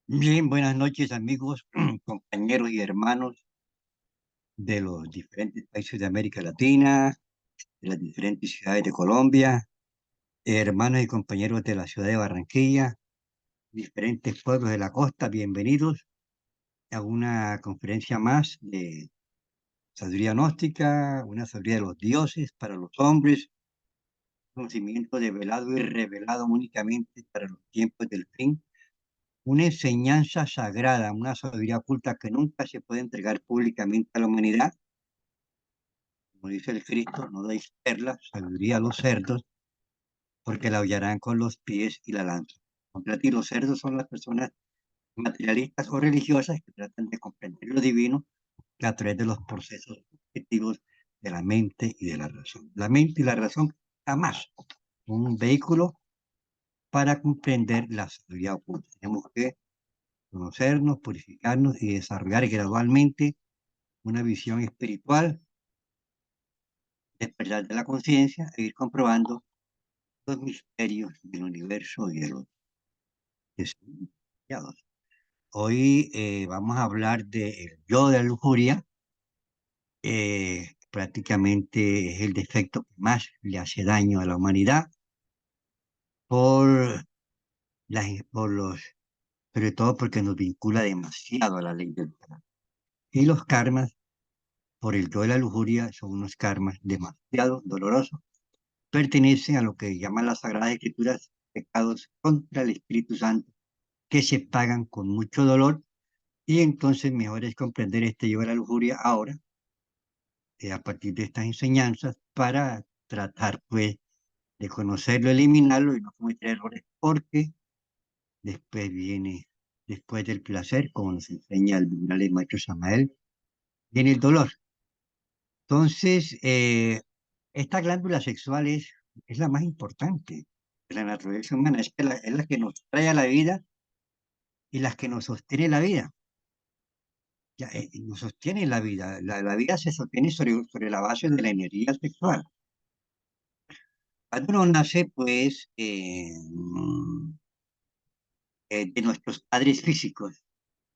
Bien, buenas noches amigos, compañeros y hermanos de los diferentes países de América Latina, de las diferentes ciudades de Colombia, hermanos y compañeros de la ciudad de Barranquilla, diferentes pueblos de la costa, bienvenidos a una conferencia más de sabiduría gnóstica, una sabiduría de los dioses para los hombres, conocimiento develado y revelado únicamente para los tiempos del fin. Una enseñanza sagrada, una sabiduría oculta que nunca se puede entregar públicamente a la humanidad. Como dice el Cristo, no deis perlas, sabiduría a los cerdos, porque la hollarán con los pies y la lanzan. Contra ti, los cerdos son las personas materialistas o religiosas que tratan de comprender lo divino a través de los procesos objetivos de la mente y de la razón. La mente y la razón jamás son un vehículo para comprender la sabiduría oculta. Tenemos que conocernos, purificarnos y desarrollar gradualmente una visión espiritual, despertar de la conciencia e ir comprobando los misterios del universo y de los desarrollados. Hoy vamos a hablar del yo de la lujuria. Prácticamente es el defecto que más le hace daño a la humanidad por, por los, sobre todo porque nos vincula demasiado a la ley del karma. Y los karmas por el yo de la lujuria son unos karmas demasiado dolorosos. Pertenecen a lo que llaman las Sagradas Escrituras pecados contra el Espíritu Santo, que se pagan con mucho dolor. Y entonces mejor es comprender este yo de la lujuria ahora, a partir de estas enseñanzas, para tratar pues de conocerlo, eliminarlo y no cometer errores, porque después viene, después del placer, como nos enseña el venerable maestro Samael, viene el dolor. Entonces, esta glándula sexual es la más importante de la naturaleza humana, es la que nos trae a la vida y la que nos sostiene la vida. Ya, nos sostiene la vida. La vida se sostiene sobre la base de la energía sexual. Cuando uno nace, pues, de nuestros padres físicos,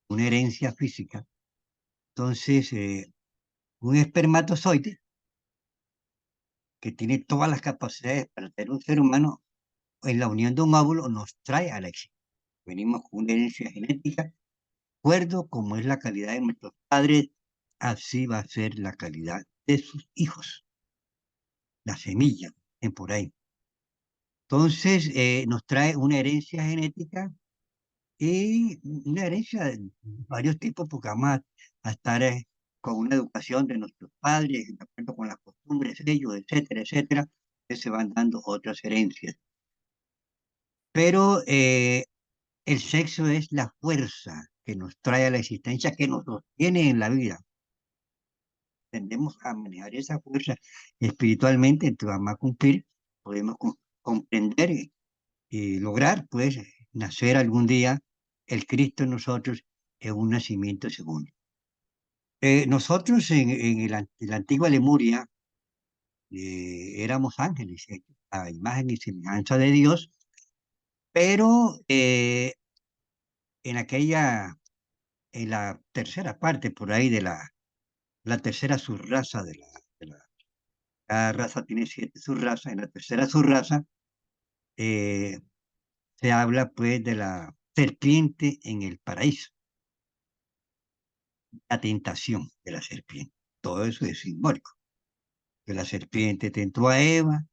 una herencia física. Entonces, un espermatozoide que tiene todas las capacidades para tener un ser humano, en la unión de un óvulo nos trae a la existencia. Venimos con una herencia genética, acuerdo como es la calidad de nuestros padres, así va a ser la calidad de sus hijos, la semilla, en por ahí. Entonces, nos trae una herencia genética y una herencia de varios tipos, porque vamos a estar con una educación de nuestros padres, de acuerdo con las costumbres de ellos, etcétera, etcétera, que se van dando otras herencias. Pero el sexo es la fuerza que nos trae a la existencia, que nos sostiene en la vida. Tendemos a manejar esa fuerza espiritualmente, entonces vamos a cumplir, podemos comprender y lograr, pues, nacer algún día el Cristo en nosotros en un nacimiento segundo. Nosotros en la antigua Lemuria éramos ángeles, a imagen y semejanza de Dios, pero en aquella, en la tercera parte por ahí de la tercera subraza cada raza tiene 7 subrazas, en la tercera subraza eh, se habla pues de la serpiente en el paraíso, la tentación de la serpiente. Todo eso es simbólico. Que la serpiente tentó a Eva,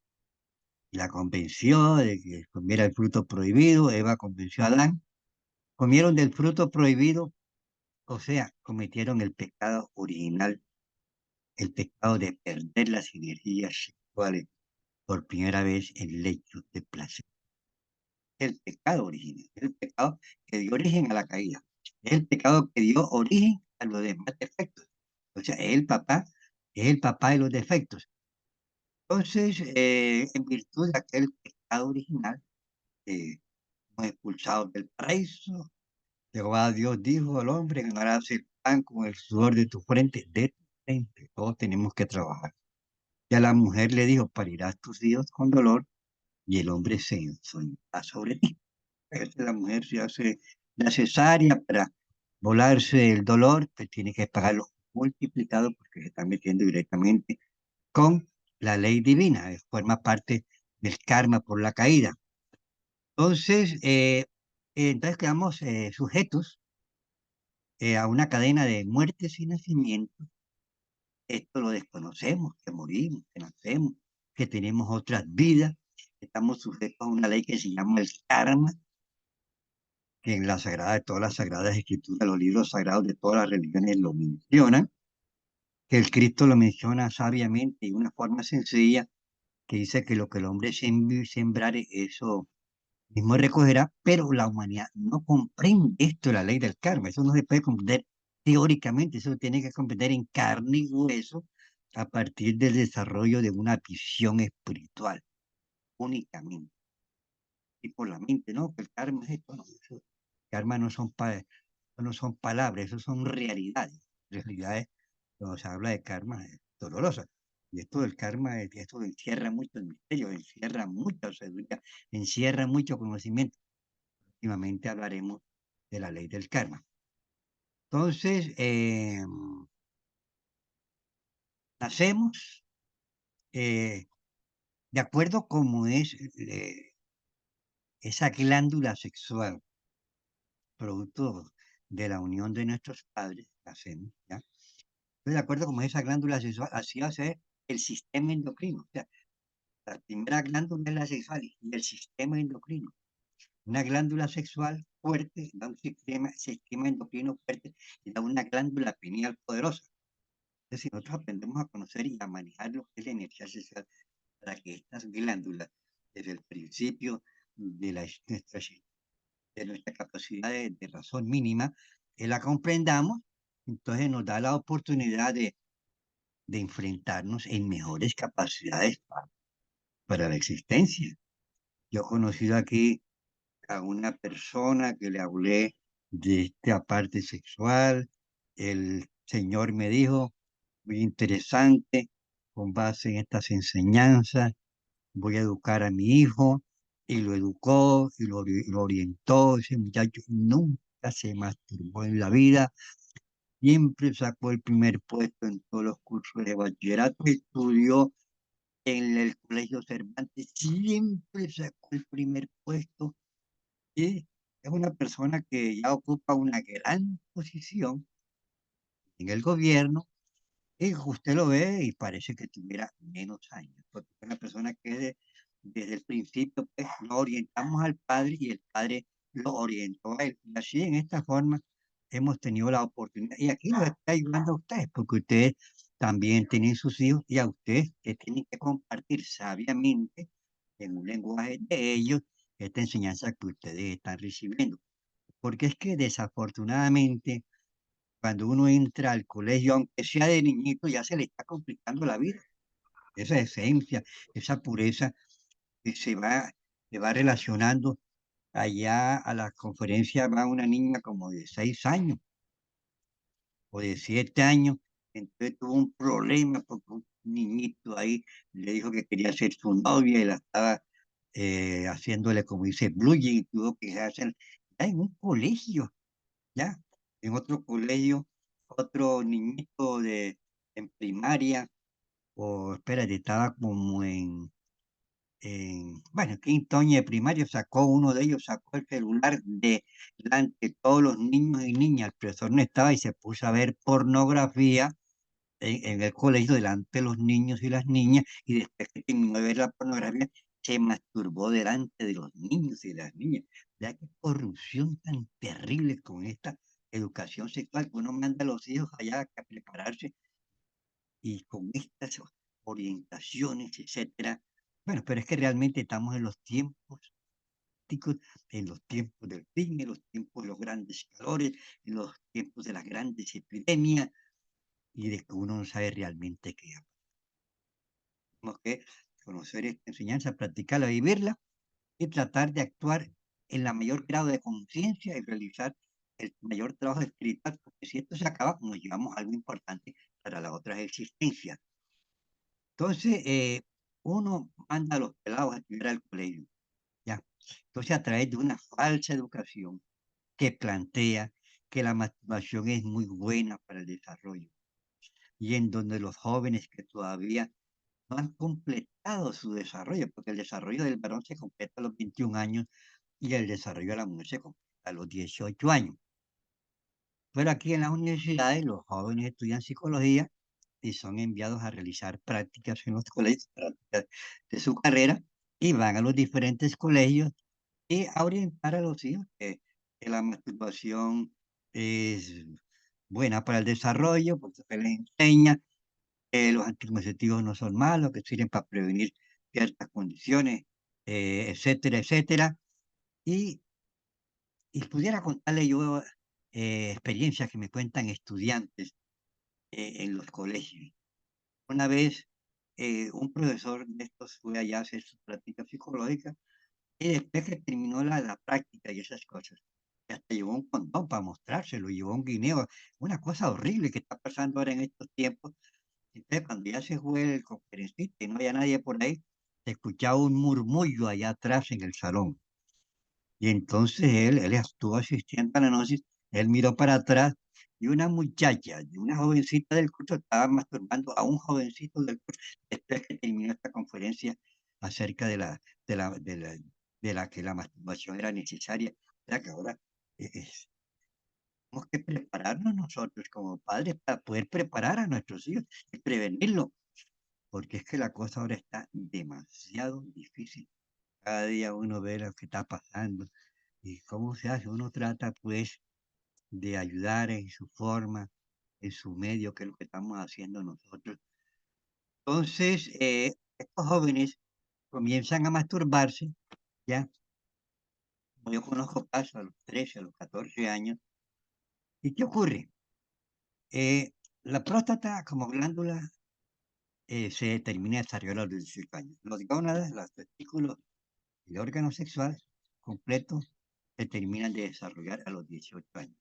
la convenció de que comiera el fruto prohibido, Eva convenció a Adán, comieron del fruto prohibido, o sea, cometieron el pecado original, el pecado de perder las energías sexuales por primera vez en lecho de placer. El pecado original, el pecado que dio origen a la caída, es el pecado que dio origen a los demás defectos. O sea, es el papá de los defectos. Entonces, en virtud de aquel pecado original, fuimos expulsados del paraíso. Jehová Dios dijo al hombre, ganarás el pan con el sudor de tu frente, de tu frente. Todos tenemos que trabajar. Y a la mujer le dijo, parirás tus hijos con dolor, y el hombre se ensoñará sobre ti. Entonces la mujer se hace la cesárea para volarse el dolor, pues tiene que pagarlo multiplicado porque se está metiendo directamente con la ley divina, forma parte del karma por la caída. Entonces, entonces quedamos sujetos a una cadena de muertes y nacimientos. Esto lo desconocemos, que morimos, que nacemos, que tenemos otras vidas. Estamos sujetos a una ley que se llama el karma, que en la sagrada, de todas las sagradas escrituras, los libros sagrados de todas las religiones lo mencionan, que el Cristo lo menciona sabiamente y de una forma sencilla, que dice que lo que el hombre sembrare, eso mismo recogerá, pero la humanidad no comprende esto de la ley del karma. Eso no se puede comprender teóricamente, eso se tiene que comprender en carne y hueso a partir del desarrollo de una visión espiritual únicamente. Y por la mente, ¿no? Que el karma es esto, no, eso, karma no son palabras, eso son realidades. Realidades, cuando se habla de karma, es dolorosa. Y esto del karma, esto encierra mucho el misterio, encierra mucha sabiduría, encierra mucho conocimiento. Próximamente hablaremos de la ley del karma. Entonces, nacemos de acuerdo como es esa glándula sexual, producto de la unión de nuestros padres, nacemos, ¿ya? Entonces, de acuerdo como es esa glándula sexual, así va a ser el sistema endocrino. O sea, la primera glándula es la sexual y el sistema endocrino. Una glándula sexual fuerte da un sistema endocrino fuerte y da una glándula pineal poderosa. Es decir, nosotros aprendemos a conocer y a manejar lo que es la energía sexual para que estas glándulas, desde el principio de, de nuestra capacidad de razón mínima, la comprendamos, entonces nos da la oportunidad de enfrentarnos en mejores capacidades para la existencia. Yo he conocido aquí a una persona que le hablé de esta parte sexual. El Señor me dijo, muy interesante, con base en estas enseñanzas, voy a educar a mi hijo, y lo educó y lo orientó. Ese muchacho nunca se masturbó en la vida, siempre sacó el primer puesto en todos los cursos de bachillerato, estudió en el Colegio Cervantes, siempre sacó el primer puesto y es una persona que ya ocupa una gran posición en el gobierno y usted lo ve y parece que tuviera menos años, porque es una persona que desde el principio pues, lo orientamos al padre y el padre lo orientó a él. Y así en esta forma hemos tenido la oportunidad. Y aquí lo está ayudando a ustedes, porque ustedes también tienen sus hijos y a ustedes que tienen que compartir sabiamente en un lenguaje de ellos esta enseñanza que ustedes están recibiendo. Porque es que desafortunadamente cuando uno entra al colegio, aunque sea de niñito, ya se le está complicando la vida. Esa esencia, esa pureza que se va relacionando. Allá a la conferencia va una niña como de 6 años o de 7 años. Entonces tuvo un problema porque un niñito ahí le dijo que quería ser su novia y la estaba haciéndole, como dice, bullying, tuvo que hacer ya en un colegio. Ya, en otro colegio, otro niñito en primaria, o espérate, estaba como bueno, quinto año de primaria, sacó uno de ellos, sacó el celular de delante de todos los niños y niñas, el profesor no estaba y se puso a ver pornografía en el colegio delante de los niños y las niñas, y después que terminó de ver la pornografía, se masturbó delante de los niños y las niñas. Ya qué corrupción tan terrible con esta educación sexual que uno manda a los hijos allá a prepararse y con estas orientaciones, etcétera. Bueno, pero es que realmente estamos en los tiempos críticos, en los tiempos del fin, en los tiempos de los grandes calores, en los tiempos de las grandes epidemias y de que uno no sabe realmente qué hacer. Tenemos que conocer esta enseñanza, practicarla, vivirla y tratar de actuar en la mayor grado de conciencia y realizar el mayor trabajo espiritual, porque si esto se acaba, nos llevamos a algo importante para las otras existencias. Entonces, uno manda a los pelados a estudiar al colegio, ¿ya? Entonces, a través de una falsa educación, que plantea que la masturbación es muy buena para el desarrollo y en donde los jóvenes que todavía no han completado su desarrollo, porque el desarrollo del varón se completa a los 21 años y el desarrollo de la mujer se completa a los 18 años. Pero aquí en las universidades los jóvenes estudian psicología y son enviados a realizar prácticas en los colegios, prácticas de su carrera, y van a los diferentes colegios y a orientar a los hijos que la masturbación es buena para el desarrollo, porque se les enseña que los anticonceptivos no son malos, que sirven para prevenir ciertas condiciones, etcétera, etcétera. Y, y pudiera contarle yo experiencias que me cuentan estudiantes en los colegios. Una vez un profesor de estos fue allá a hacer su práctica psicológica y después que terminó la práctica y esas cosas, y hasta llevó un condón para mostrárselo, llevó un guineo, una cosa horrible que está pasando ahora en estos tiempos. Entonces, cuando ya se fue el conferencista y no había nadie por ahí, se escuchaba un murmullo allá atrás en el salón. Y entonces él estuvo asistiendo a la noche, él miró para atrás y una muchacha, y una jovencita del curso, estaba masturbando a un jovencito del curso después que terminó esta conferencia acerca de la que la masturbación era necesaria. O sea que ahora tenemos que prepararnos nosotros como padres para poder preparar a nuestros hijos y prevenirlo, porque es que la cosa ahora está demasiado difícil. Cada día uno ve lo que está pasando. ¿Y cómo se hace? Uno trata, pues, de ayudar en su forma, en su medio, que es lo que estamos haciendo nosotros. Entonces, estos jóvenes comienzan a masturbarse, ¿ya? Yo conozco casos a los 13, a los 14 años. ¿Y qué ocurre? La próstata como glándula se termina de desarrollar a los 18 años. Los gónadas, los testículos y el órgano sexual completo se terminan de desarrollar a los 18 años.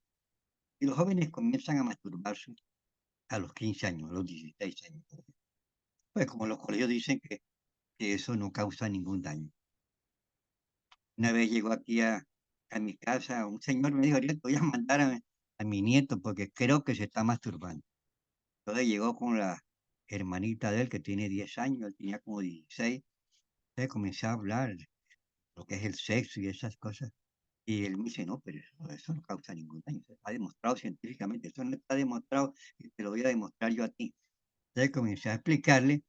Y los jóvenes comienzan a masturbarse a los 15 años, a los 16 años. Pues como los colegios dicen que eso no causa ningún daño. Una vez llegó aquí a mi casa, un señor me dijo, "Ariel, te voy a mandar a mi nieto porque creo que se está masturbando". Entonces llegó con la hermanita de él que tiene 10 años, él tenía como 16. Entonces comencé a hablar de lo que es el sexo y esas cosas. Y él me dice, no, pero eso no causa ningún daño, eso está demostrado científicamente, eso no está demostrado y te lo voy a demostrar yo a ti. Entonces comencé a explicarle.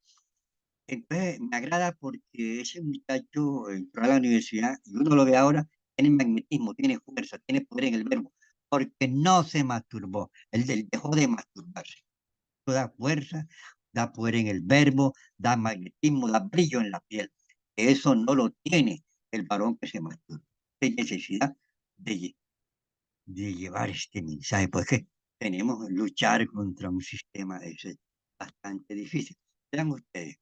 Entonces, me agrada porque ese muchacho entró a la universidad y uno lo ve ahora, tiene magnetismo, tiene fuerza, tiene poder en el verbo, porque no se masturbó, él dejó de masturbarse. Eso da fuerza, da poder en el verbo, da magnetismo, da brillo en la piel. Eso no lo tiene el varón que se masturba. Hay necesidad de, de llevar este mensaje, porque tenemos que luchar contra un sistema ese bastante difícil. Vean ustedes.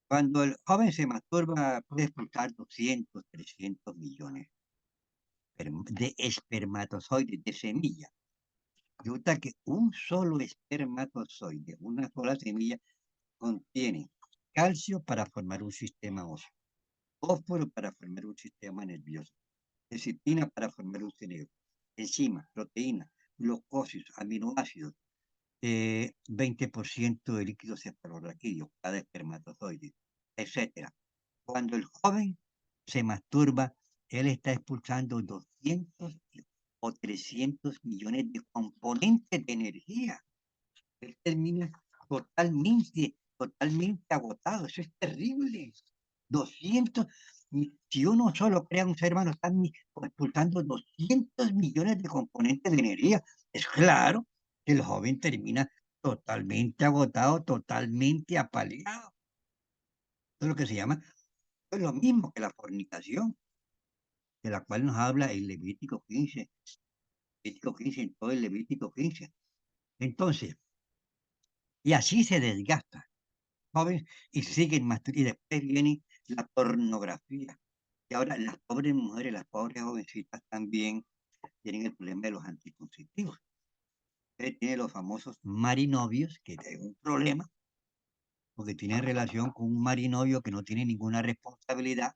Cuando el joven se masturba, puede expulsar 200, 300 millones de espermatozoides, de semillas. Resulta que un solo espermatozoide, una sola semilla, contiene calcio para formar un sistema óseo, fósforo para formar un sistema nervioso, lecitina para formar un cerebro, enzimas, proteínas, glucósidos, aminoácidos, 20% de líquido cefalorraquídeo, cada espermatozoide, etcétera. Cuando el joven se masturba, él está expulsando 200 o 300 millones de componentes de energía. Él termina totalmente agotado. Eso es terrible. 200, si uno solo crea un ser humano, está expulsando 200 millones de componentes de energía. Es claro que el joven termina totalmente agotado, totalmente apaleado. Eso es lo que se llama, es lo mismo que la fornicación, de la cual nos habla el Levítico 15, en todo el Levítico 15. Entonces, y así se desgasta, jóvenes, y siguen más, y después viene la pornografía. Y ahora las pobres mujeres, las pobres jovencitas también tienen el problema de los anticonceptivos. Tiene los famosos marinovios, que es un problema, porque tienen relación con un marinovio que no tiene ninguna responsabilidad,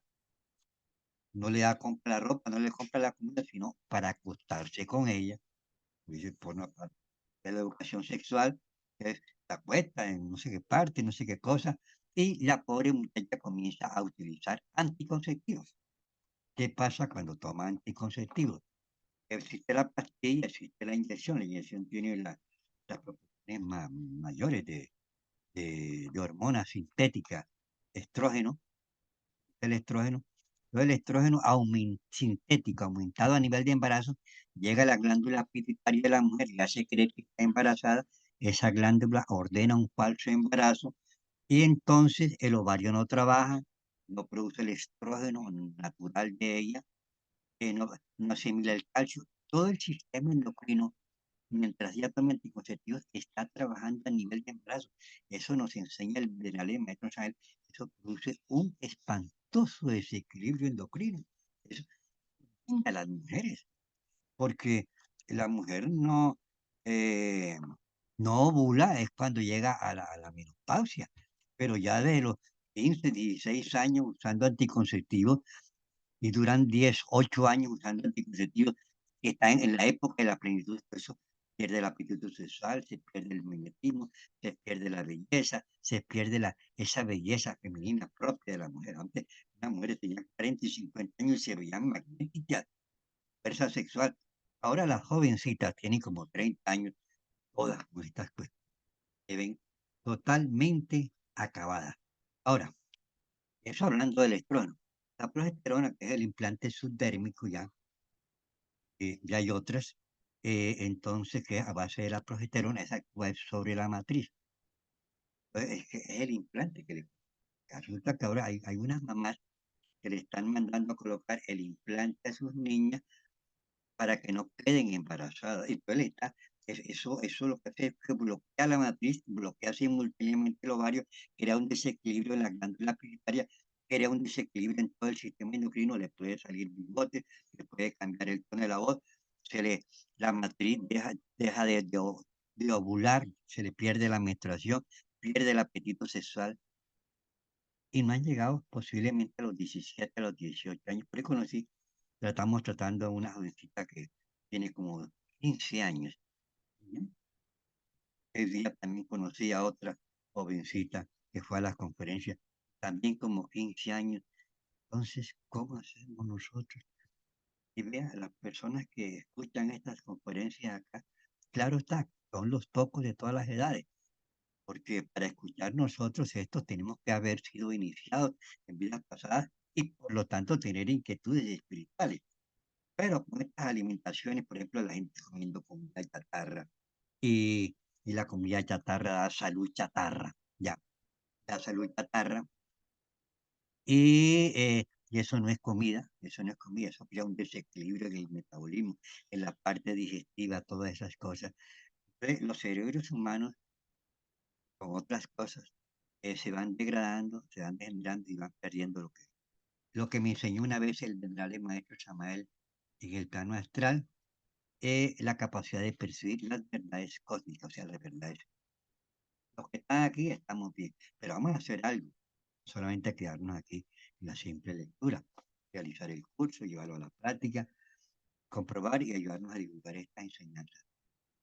no le da compra la ropa, no le compra la comida, sino para acostarse con ella. Dice, por una parte de la educación sexual, que es la acuesta en no sé qué parte, no sé qué cosa, y la pobre muchacha comienza a utilizar anticonceptivos. ¿Qué pasa cuando toma anticonceptivos? Existe la pastilla, existe la inyección tiene las proporciones mayores de hormonas sintéticas, estrógeno, el estrógeno. Todo el estrógeno sintético aumentado a nivel de embarazo llega a la glándula pituitaria de la mujer y hace creer que está embarazada. Esa glándula ordena un falso embarazo y entonces el ovario no trabaja, no produce el estrógeno natural de ella, no asimila el calcio. Todo el sistema endocrino, mientras ya toma anticonceptivos, está trabajando a nivel de embarazo. Eso nos enseña el venerable maestro Isabel. Eso produce un espantoso desequilibrio endocrino. Eso a las mujeres, porque la mujer eh, no ovula, es cuando llega a la menopausia, pero ya de los 15, 16 años usando anticonceptivos y duran 10, 8 años usando anticonceptivos, que están en la época de la plenitud, por eso pierde el apetito sexual, se pierde el magnetismo, se pierde la belleza, se pierde esa belleza femenina propia de la mujer. Antes, una mujer tenía 40 y 50 años y se veían magnéticas, fuerza sexual. Ahora las jovencitas tienen como 30 años, todas con estas cuestiones, se ven totalmente acabadas. Ahora, eso hablando del estrógeno. La progesterona, que es el implante subdérmico ya, ya hay otras, entonces que a base de la progesterona, esa actúa sobre la matriz. Entonces, es el implante que le... Resulta que ahora hay unas mamás que le están mandando a colocar el implante a sus niñas para que no queden embarazadas. Y entonces eso lo que hace es que bloquea la matriz, bloquea simultáneamente el ovario, crea un desequilibrio en la glándula pituitaria, crea un desequilibrio en todo el sistema endocrino, le puede salir bigote, le puede cambiar el tono de la voz, se le, la matriz deja de ovular, se le pierde la menstruación, pierde el apetito sexual y no han llegado posiblemente a los 17, a los 18 años. Por ahí conocí, estamos tratando a una jovencita que tiene como 15 años. ¿No? El día también conocí a otra jovencita que fue a las conferencias, también como 15 años. Entonces, ¿cómo hacemos nosotros? Y vea, las personas que escuchan estas conferencias acá, claro está, son los pocos de todas las edades, porque para escuchar nosotros esto tenemos que haber sido iniciados en vidas pasadas y por lo tanto tener inquietudes espirituales. Pero con estas alimentaciones, por ejemplo, la gente comiendo comida chatarra y la comida chatarra da salud chatarra, ya, da salud chatarra y eso no es comida, eso no es comida, eso crea un desequilibrio en el metabolismo, en la parte digestiva, todas esas cosas. Entonces, los cerebros humanos, con otras cosas, se van degradando, se van degenerando y van perdiendo lo que me enseñó una vez el venerable maestro Samael en el plano astral, la capacidad de percibir las verdades cósmicas, o sea, las verdades. Los que están aquí estamos bien, pero vamos a hacer algo, solamente quedarnos aquí en la simple lectura, realizar el curso, llevarlo a la práctica, comprobar y ayudarnos a divulgar esta enseñanza.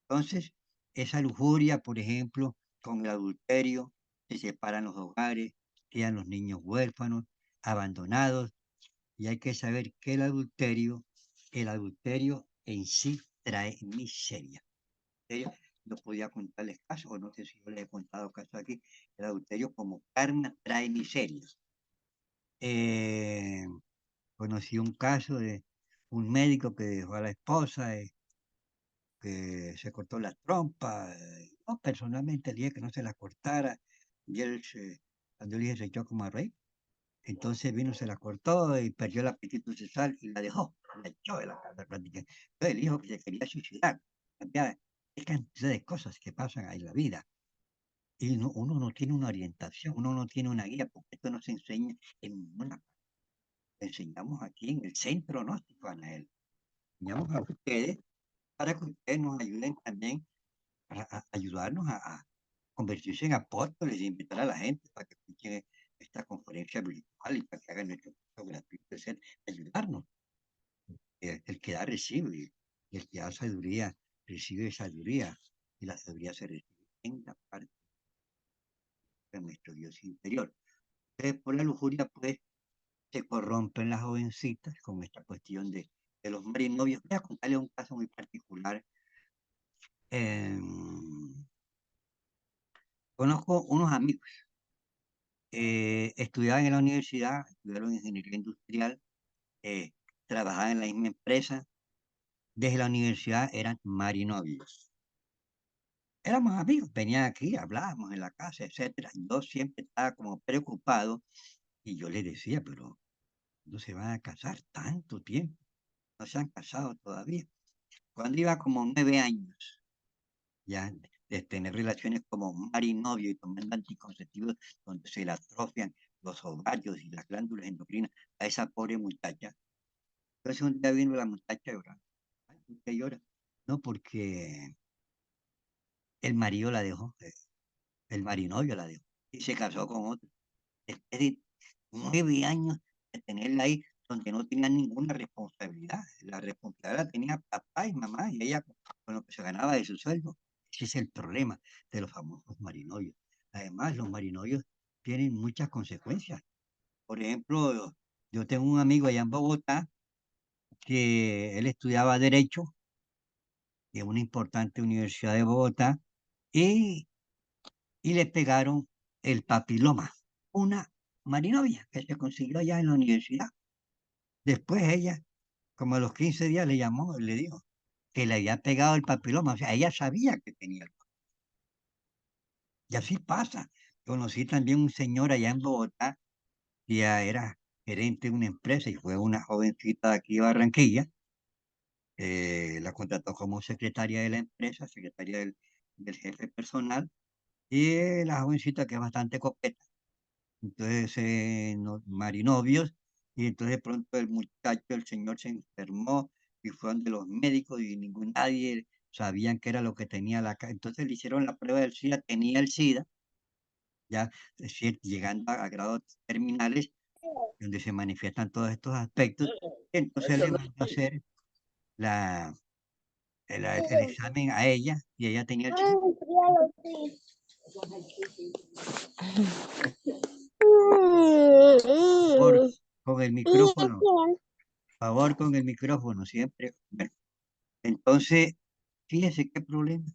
Entonces, esa lujuria, por ejemplo, con el adulterio, se separan los hogares, quedan los niños huérfanos, abandonados, y hay que saber que el adulterio en sí trae miseria. Ella no podía contarles casos, o no sé si yo les he contado casos aquí, el adulterio como karma trae miseria. Eh, Conocí un caso de un médico que dejó a la esposa, que se cortó la trompa. Yo personalmente le dije que no se la cortara, y cuando le dije se echó como a reír. Entonces vino, se la cortó y perdió el apetito sexual y la dejó, la echó de la casa prácticamente. Entonces él dijo que se quería suicidar. Había cantidad de cosas que pasan en la vida. Y uno no tiene una orientación, uno no tiene una guía, porque esto no se enseña en ninguna parte. Enseñamos aquí en el centro gnóstico, Anael. Enseñamos a ustedes para que ustedes nos ayuden también a ayudarnos a convertirse en apóstoles y invitar a la gente para que escuchen esta conferencia virtual y para que hagan nuestro curso gratuito, ayudarnos. El que da recibe, y el que da sabiduría recibe sabiduría, y la sabiduría se recibe en la parte de nuestro Dios interior. Entonces, por la lujuria, pues, se corrompen las jovencitas con esta cuestión de los marinovios. Voy a contarle un caso muy particular. Conozco unos amigos, estudiaban en la universidad, estudiaron ingeniería industrial, eh, trabajaban en la misma empresa. Desde la universidad eran marinovios. Éramos amigos, venían aquí, hablábamos en la casa, etcétera. Yo siempre estaba como preocupado y yo le decía, pero no se van a casar tanto tiempo, no se han casado todavía. Cuando iba como 9 años, ya de tener relaciones como marinovio y tomando anticonceptivos donde se le atrofian los ovarios y las glándulas endocrinas a esa pobre muchacha. Entonces un día vino la muchacha llorando. Ay, ¿por qué llora? No, porque el marido la dejó, el marinovio la dejó y se casó con otro. Después de 9 años de tenerla ahí, donde no tenía ninguna responsabilidad. La responsabilidad la tenía papá y mamá y ella con lo que se ganaba de su sueldo. Ese es el problema de los famosos marinovios. Además, los marinovios tienen muchas consecuencias. Por ejemplo, yo tengo un amigo allá en Bogotá que él estudiaba Derecho en una importante universidad de Bogotá y, y le pegaron el papiloma, una marinovia que se consiguió allá en la universidad. Después ella, como a los 15 días, le llamó y le dijo que le había pegado el papiloma. O sea, ella sabía que tenía el papiloma. Y así pasa. Conocí también un señor allá en Bogotá, que ya era gerente de una empresa y fue una jovencita de aquí de Barranquilla. La contrató como secretaria de la empresa, secretaria del jefe personal. Y la jovencita que es bastante coqueta. Entonces, marinovios, y entonces de pronto el muchacho, el señor se enfermó y fue donde los médicos y nadie sabían qué era lo que tenía Entonces le hicieron la prueba del SIDA, tenía el SIDA, ya es decir, llegando a grados terminales, donde se manifiestan todos estos aspectos. Entonces le mandó a hacer la, el examen a ella y ella tenía el SIDA. Por, con el micrófono, favor con el micrófono, siempre. Bueno, entonces, fíjese qué problema.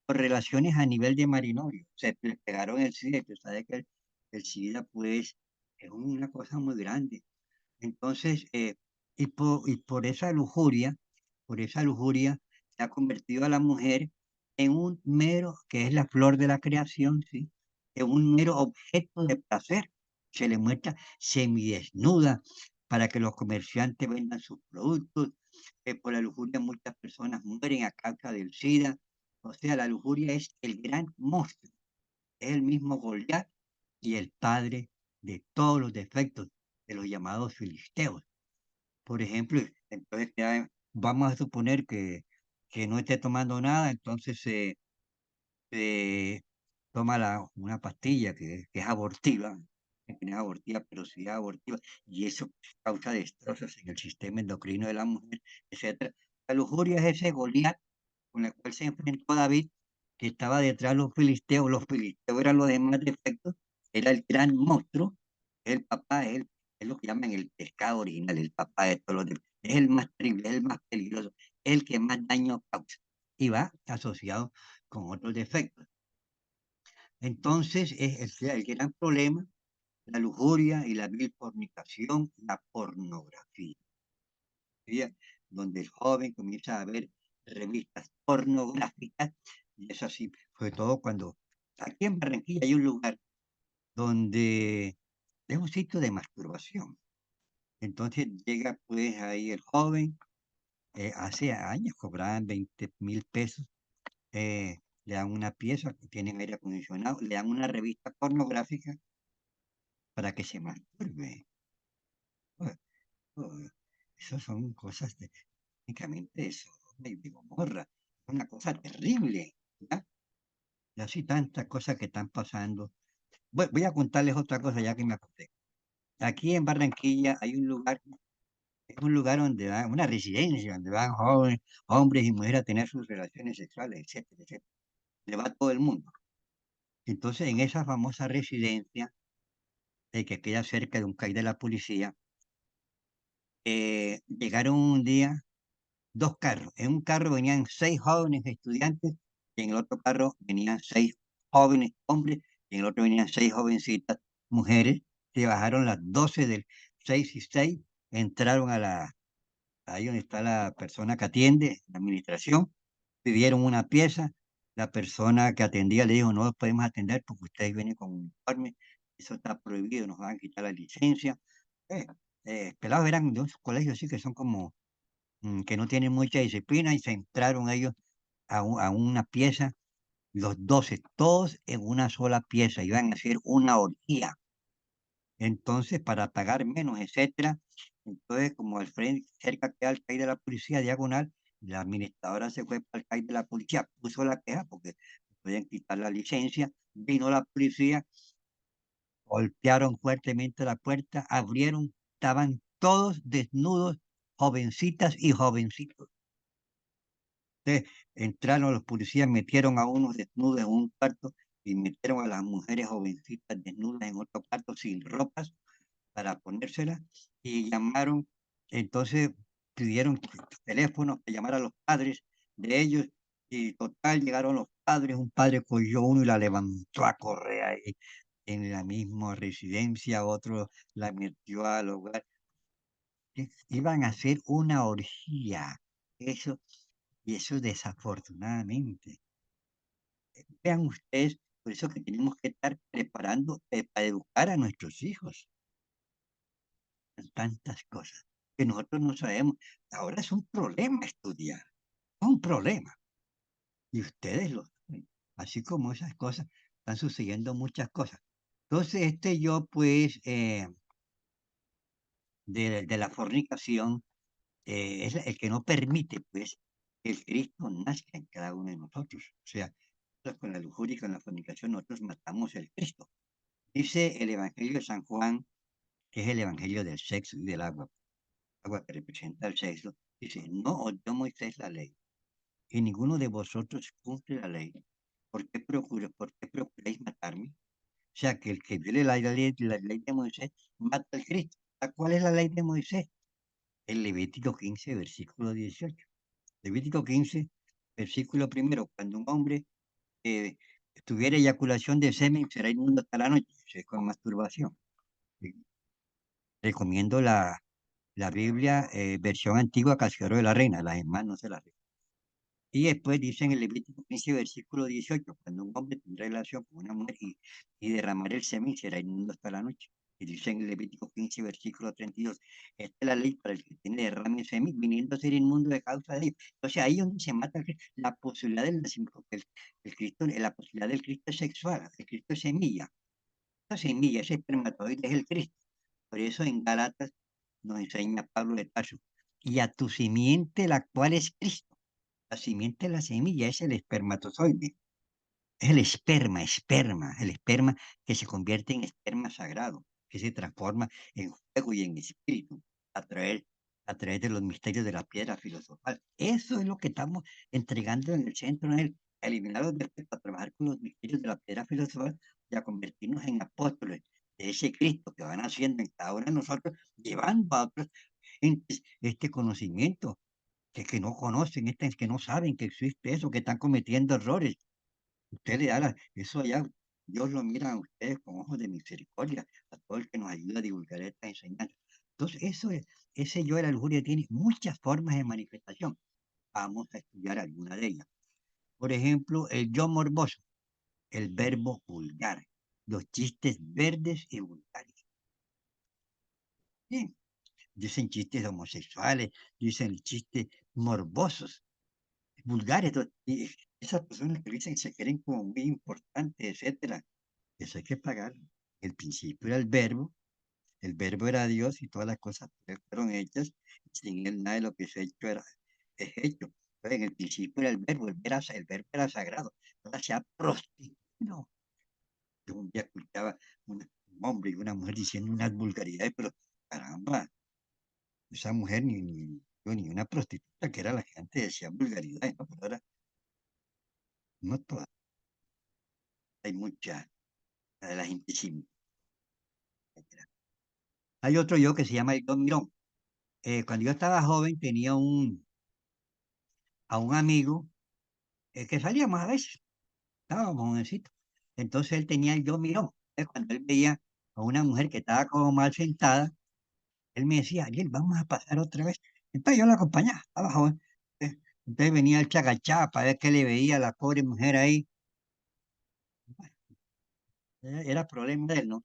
Por relaciones a nivel de marinovio, se le pegaron el SIDA, y usted sabe que el SIDA, pues, es una cosa muy grande. Entonces, y por por esa lujuria, se ha convertido a la mujer en un mero, que es la flor de la creación, ¿sí? En un mero objeto de placer. Se le muestra semidesnuda para que los comerciantes vendan sus productos. Por la lujuria muchas personas mueren a causa del SIDA. O sea, la lujuria es el gran monstruo, es el mismo Goliat y el padre de todos los defectos de los llamados filisteos. Por ejemplo, entonces ya vamos a suponer que no esté tomando nada, entonces se toma una pastilla que es abortiva, que no es abortiva, pero sí es abortiva, y eso causa destrozos en el sistema endocrino de la mujer, etcétera. La lujuria es ese Goliat con el cual se enfrentó David, que estaba detrás de los filisteos eran los demás defectos, era el gran monstruo, el papá, es lo que llaman el pescado original, el papá de todos los demás, es el más terrible, es el más peligroso, es el que más daño causa, y va asociado con otros defectos. Entonces, es el gran problema, la lujuria y la vil fornicación, la pornografía, ¿sí? Donde el joven comienza a ver revistas pornográficas, y es así, sobre todo cuando aquí en Barranquilla hay un lugar donde es un sitio de masturbación. Entonces llega pues ahí el joven, hace años cobraban 20.000 pesos, le dan una pieza, tienen aire acondicionado, le dan una revista pornográfica para que se masturbe. Pues, oh, eso son cosas técnicamente eso, de Gomorra, es una cosa terrible, ¿ya? Y así tantas cosas que están pasando. Voy a contarles otra cosa ya que me acordé. Aquí en Barranquilla hay un lugar, es un lugar donde van, una residencia, donde van jóvenes, hombres y mujeres a tener sus relaciones sexuales, etcétera, etcétera. Le va todo el mundo. Entonces, en esa famosa residencia, que queda cerca de un CAI de la policía, llegaron un día dos carros. En un carro venían seis jóvenes estudiantes y en el otro carro venían seis jóvenes hombres y en el otro venían seis jovencitas mujeres. Se bajaron las 12 del 6 y 6, entraron ahí donde está la persona que atiende, la administración, pidieron una pieza. La persona que atendía le dijo, no lo podemos atender porque ustedes vienen con uniforme, eso está prohibido, nos van a quitar la licencia. Eh, Pelados eran de unos colegios así que son como que no tienen mucha disciplina y se entraron ellos a una pieza, los 12 todos en una sola pieza, iban a hacer una orgía. Entonces, para pagar menos, etcétera, entonces, como al frente, cerca queda el CAI de la policía, diagonal, la administradora se fue para el CAI de la policía, puso la queja porque pueden quitar la licencia, vino la policía, golpearon fuertemente la puerta, abrieron, estaban todos desnudos, jovencitas y jovencitos. Entonces, entraron los policías, metieron a unos desnudos en un cuarto y metieron a las mujeres jovencitas desnudas en otro cuarto sin ropas para ponérselas y llamaron, entonces pidieron teléfonos para llamar a los padres de ellos y total llegaron los padres, un padre cogió uno y la levantó a correr ahí en la misma residencia, otro la metió al hogar. Iban a hacer una orgía, eso, y eso desafortunadamente. Vean ustedes, por eso que tenemos que estar preparando para educar a nuestros hijos en tantas cosas que nosotros no sabemos. Ahora es un problema estudiar, es un problema. Y ustedes lo saben. Así como esas cosas, están sucediendo muchas cosas. Entonces, yo, pues, de la fornicación, es el que no permite, pues, que el Cristo nazca en cada uno de nosotros. O sea, con la lujuria y con la fornicación nosotros matamos el Cristo. Dice el Evangelio de San Juan, que es el Evangelio del sexo y del agua, agua que representa el sexo, dice, no os dio Moisés la ley, y ninguno de vosotros cumple la ley. Por qué procuráis matarme? O sea, que el que viole la ley de Moisés mata al Cristo. ¿Cuál es la ley de Moisés? El Levítico 15, versículo 18. Levítico 15, versículo primero, cuando un hombre tuviera eyaculación de semen, será inmundo hasta la noche, eso es con masturbación. Eh, Recomiendo la Biblia, versión antigua, Casillero de la Reina, las demás no se las. Y después dice en el Levítico 15, versículo 18, cuando un hombre tendrá relación con una mujer y derramar el semen, será inmundo hasta la noche. Y dice en el Levítico 15, versículo 32, esta es la ley para el que tiene derrame de semen, viniendo a ser inmundo de causa de ello. Entonces ahí es donde se mata la posibilidad del nacimiento, el Cristo, la posibilidad del Cristo es sexual, el Cristo es semilla. Esa semilla, ese espermatozoide es el Cristo. Por eso en Galatas nos enseña Pablo de Tarso, y a tu simiente la cual es Cristo. La simiente de la semilla es el espermatozoide, es el esperma que se convierte en esperma sagrado, que se transforma en fuego y en espíritu a través, a través de los misterios de la piedra filosofal. Eso es lo que estamos entregando en el centro, en el eliminar los defectos, a trabajar con los misterios de la piedra filosofal y a convertirnos en apóstoles de ese Cristo que van haciendo en cada uno de nosotros, llevando a otros este conocimiento que no conocen, que no saben que existe eso, que están cometiendo errores. Usted le da eso allá, Dios lo mira a ustedes con ojos de misericordia, a todo el que nos ayuda a divulgar esta enseñanza. Entonces, ese yo de la lujuria tiene muchas formas de manifestación. Vamos a estudiar alguna de ellas. Por ejemplo, el yo morboso, el verbo vulgar, los chistes verdes y vulgares. Bien, dicen chistes homosexuales, dicen chistes morbosos, vulgares. Y esas personas que dicen se creen como muy importantes, etcétera, eso hay que pagar. El principio era el verbo era Dios y todas las cosas fueron hechas, y sin él nada de lo que se ha hecho es hecho. Entonces, en el principio era el verbo era sagrado, ahora se ha prostituido. Yo un día escuchaba un hombre y una mujer diciendo unas vulgaridades, pero caramba, esa mujer ni una prostituta que era la que antes decía vulgaridades, ¿no? Pero ahora no todas, hay mucha, la gente sin. Hay otro yo que se llama el Don Mirón. Cuando yo estaba joven tenía a un amigo que salíamos a veces, estábamos jovencitos. Entonces él tenía el Don Mirón. Entonces, cuando él veía a una mujer que estaba como mal sentada, él me decía, Ariel, vamos a pasar otra vez. Entonces yo lo acompañaba, estaba joven. Entonces venía el chagachá para ver qué le veía a la pobre mujer ahí. Bueno, era problema de él, ¿no?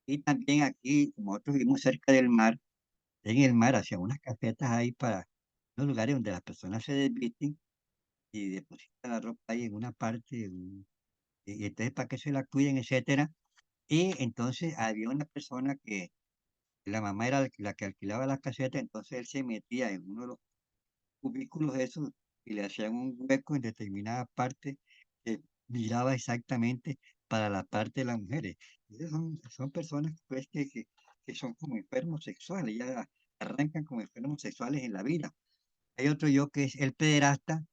Y también aquí, como nosotros vivimos cerca del mar, en el mar hacía unas casetas ahí para los lugares donde las personas se desvisten y depositan la ropa ahí en una parte, y entonces para que se la cuiden, etcétera. Y entonces había una persona que la mamá era la que alquilaba las casetas, entonces él se metía en uno de los cubículos esos y le hacían un hueco en determinada parte que miraba exactamente para la parte de las mujeres. Esas son personas pues, que son como enfermos sexuales, ya arrancan como enfermos sexuales en la vida. Hay otro yo que es el pederasta,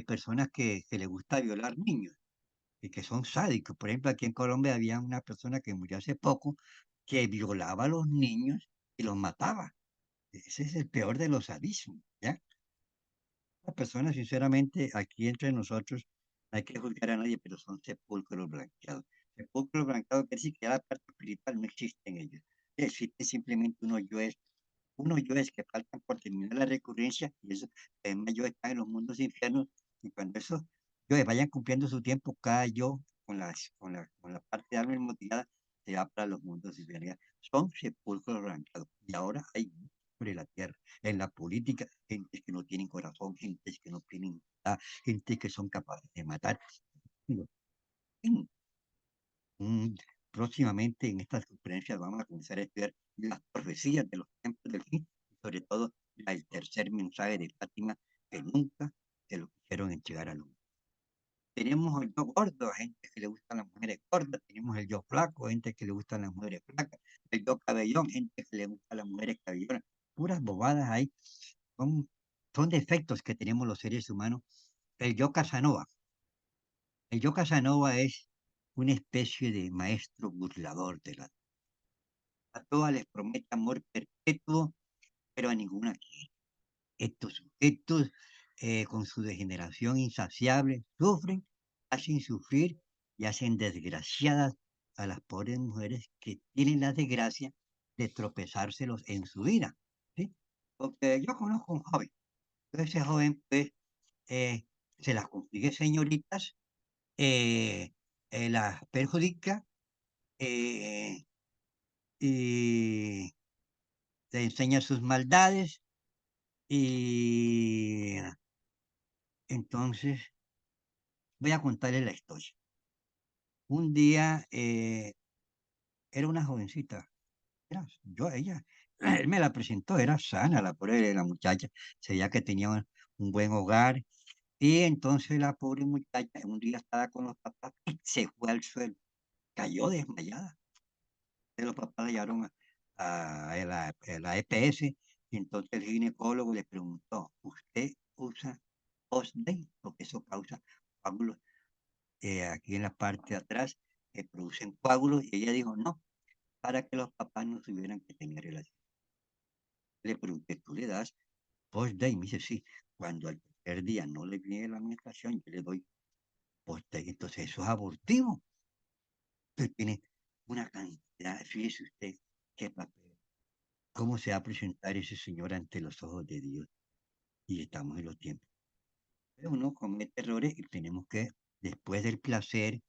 personas que le gusta violar niños y que son sádicos. Por ejemplo, aquí en Colombia había una persona que murió hace poco que violaba a los niños y los mataba. Ese es el peor de los sadismos, ¿ya? Las personas, sinceramente, aquí entre nosotros, no hay que juzgar a nadie, pero son sepulcros blanqueados. Sepulcros blanqueados quiere decir que ya la parte espiritual no existe en ellos. Existe simplemente unos yoes que faltan por terminar la recurrencia, y esos demás yoes están en los mundos infiernos, y cuando esos yoes vayan cumpliendo su tiempo, cada yo con la parte de alma motivada se va para los mundos inferiores. Son sepulcros blanqueados. Y ahora hay sobre la tierra, en la política, gente que no tienen corazón, gente que no tienen nada, gente que son capaces de matar. En- mm, Próximamente en estas conferencias vamos a comenzar a estudiar las profecías de los tiempos del fin, y sobre todo el tercer mensaje de Fátima que nunca se lo quisieron entregar al hombre. Tenemos el yo gordo, gente que le gustan las mujeres gordas, tenemos el yo flaco, gente que le gustan las mujeres flacas, el yo cabellón, gente que le gustan las mujeres cabellonas, puras bobadas ahí, son, son defectos que tenemos los seres humanos. El yo Casanova, el yo Casanova es una especie de maestro burlador de la. A todas les promete amor perpetuo, pero a ninguna quiere. Estos sujetos, con su degeneración insaciable, sufren, hacen sufrir y hacen desgraciadas a las pobres mujeres que tienen la desgracia de tropezárselos en su vida. ¿Sí? Porque yo conozco un joven, ese joven pues eh, se las consigue señoritas, eh, las perjudica eh, y le enseña sus maldades y entonces voy a contarles la historia. Un día era una jovencita, ella, él me la presentó, era sana la pobre la muchacha, se veía que tenía un buen hogar y entonces la pobre muchacha un día estaba con los papás y se fue al suelo, cayó desmayada. De los papás la llevaron a la EPS y entonces el ginecólogo le preguntó, ¿usted usa Osday? Porque eso causa coágulos aquí en la parte de atrás que producen coágulos y ella dijo no, para que los papás no tuvieran que tener relación. Le pregunté, ¿tú le das post-day? Me dice, sí, cuando al tercer día no le viene la menstruación, yo le doy post-day. Entonces eso es abortivo. Usted tiene una cantidad, fíjese usted qué papel. ¿Cómo se va a presentar ese señor ante los ojos de Dios? Y estamos en los tiempos. Pero uno comete errores y tenemos que, después del placer,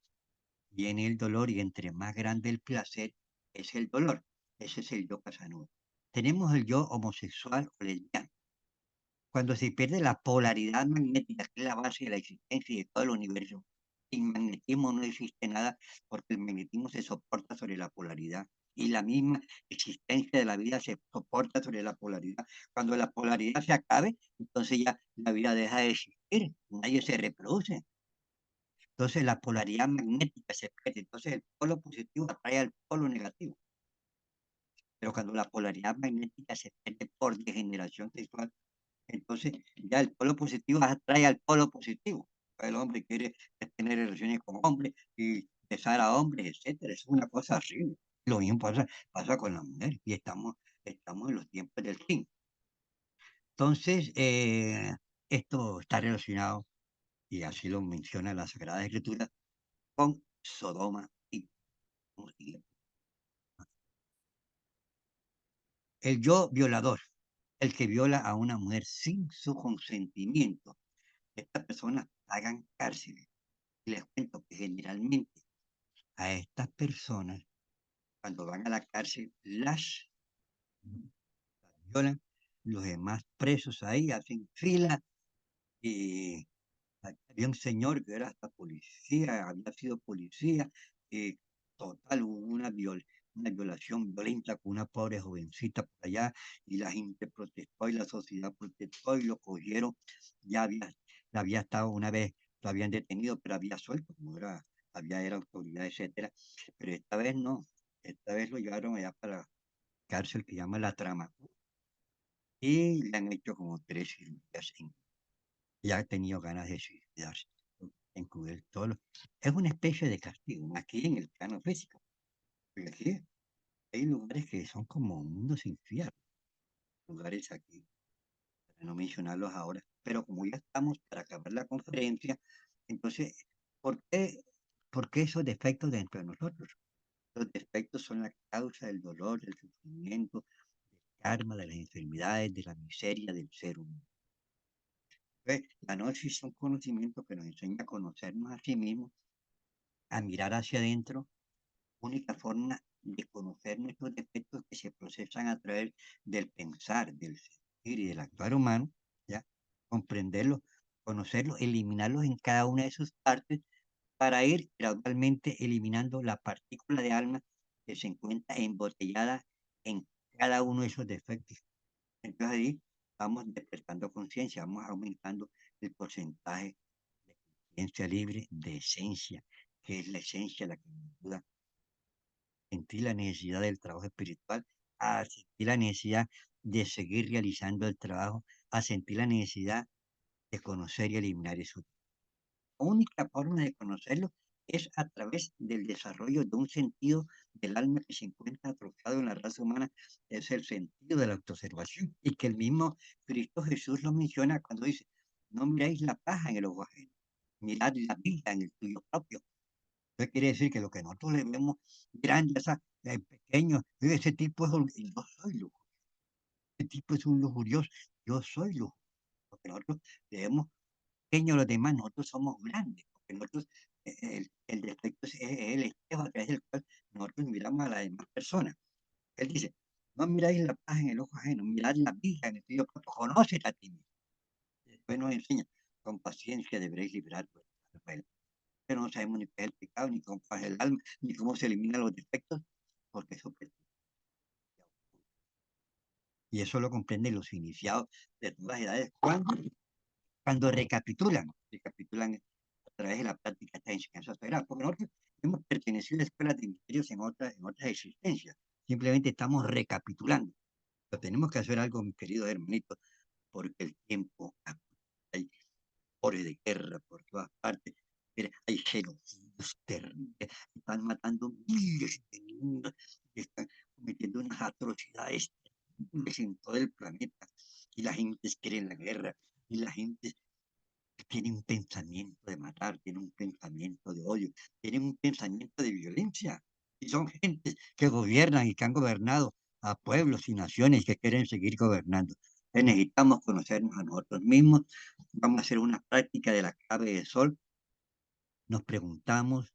viene el dolor y entre más grande el placer es el dolor. Ese es el yo Casanova. Tenemos el yo homosexual o lesbiano. Cuando se pierde la polaridad magnética, que es la base de la existencia y de todo el universo, sin magnetismo no existe nada, porque el magnetismo se soporta sobre la polaridad. Y la misma existencia de la vida se soporta sobre la polaridad. Cuando la polaridad se acabe, entonces ya la vida deja de existir, nadie se reproduce. Entonces la polaridad magnética se pierde. Entonces el polo positivo atrae al polo negativo. Pero cuando la polaridad magnética se pierde por degeneración sexual, entonces ya el polo positivo atrae al polo positivo. El hombre quiere tener relaciones con hombres y besar a hombres, etcétera. Es una cosa horrible. Lo mismo pasa con la mujer y estamos en los tiempos del fin. Entonces, esto está relacionado, y así lo menciona la Sagrada Escritura, con Sodoma y Gomorra. El yo violador, el que viola a una mujer sin su consentimiento. Estas personas pagan cárceles. Y les cuento que generalmente a estas personas, cuando van a la cárcel, las violan. Los demás presos ahí hacen fila y había un señor que era hasta policía, había sido policía, y total, hubo una violación violenta con una pobre jovencita por allá, y la gente protestó y la sociedad protestó y lo cogieron. Ya había estado una vez, lo habían detenido, pero había suelto, era autoridad, etcétera. Pero esta vez no, esta vez lo llevaron allá para la cárcel que llama La Trama, y le han hecho como 3 cirugías ya ha tenido ganas de suicidarse, encubrir todo. Es una especie de castigo, aquí en el plano físico. Porque aquí hay lugares que son como mundos infiernos, lugares aquí, para no mencionarlos ahora. Pero como ya estamos para acabar la conferencia, entonces, ¿por qué, ¿por qué esos defectos dentro de nosotros? Los defectos son la causa del dolor, del sufrimiento, del karma, de las enfermedades, de la miseria del ser humano. La gnosis es un conocimiento que nos enseña a conocernos a sí mismos, a mirar hacia adentro, única forma de conocer nuestros defectos que se procesan a través del pensar, del sentir y del actuar humano, ¿ya? Comprenderlos, conocerlos, eliminarlos en cada una de sus partes para ir gradualmente eliminando la partícula de alma que se encuentra embotellada en cada uno de esos defectos. Entonces ahí vamos despertando conciencia, vamos aumentando el porcentaje de conciencia libre, de esencia, que es la esencia la que nos ayuda a sentir la necesidad del trabajo espiritual, a sentir la necesidad de seguir realizando el trabajo, a sentir la necesidad de conocer y eliminar eso. La única forma de conocerlo es a través del desarrollo de un sentido del alma que se encuentra atrofiado en la raza humana, es el sentido de la autoobservación, y que el mismo Cristo Jesús lo menciona cuando dice, no miráis la paja en el ojo ajeno, mirad la viga en el tuyo propio. Eso quiere decir que lo que nosotros le vemos grande, pequeño, ese tipo es, yo soy lujurioso, ese tipo es un lujurioso, yo soy lujurioso, porque nosotros vemos pequeños los demás, nosotros somos grandes, porque nosotros, el defecto es el espejo a través del cual nosotros miramos a las demás personas. Él dice, no miráis la paja en el ojo ajeno, mirad la viga en el tuyo propio, conócete a ti mismo. Después nos enseña, con paciencia deberéis liberar vuestra alma. Pero no sabemos ni qué es el pecado, ni cómo es el alma, ni cómo se eliminan los defectos, porque eso y eso lo comprenden los iniciados de todas las edades. Cuando recapitulan a través de la práctica esta enseñanza sagrada, porque nosotros hemos pertenecido a escuelas de misterios en otras existencias, simplemente estamos recapitulando. Pero tenemos que hacer algo, mis queridos hermanitos, porque el tiempo hay horrores de guerra por todas partes, hay genocidios terribles, están matando miles de niños, están cometiendo unas atrocidades terribles en todo el planeta, y la gente quiere la guerra, y la gente tiene un pensamiento de matar, tiene un pensamiento de odio, tiene un pensamiento de violencia. Y son gentes que gobiernan y que han gobernado a pueblos y naciones que quieren seguir gobernando. Entonces necesitamos conocernos a nosotros mismos. Vamos a hacer una práctica de la clave de sol. Nos preguntamos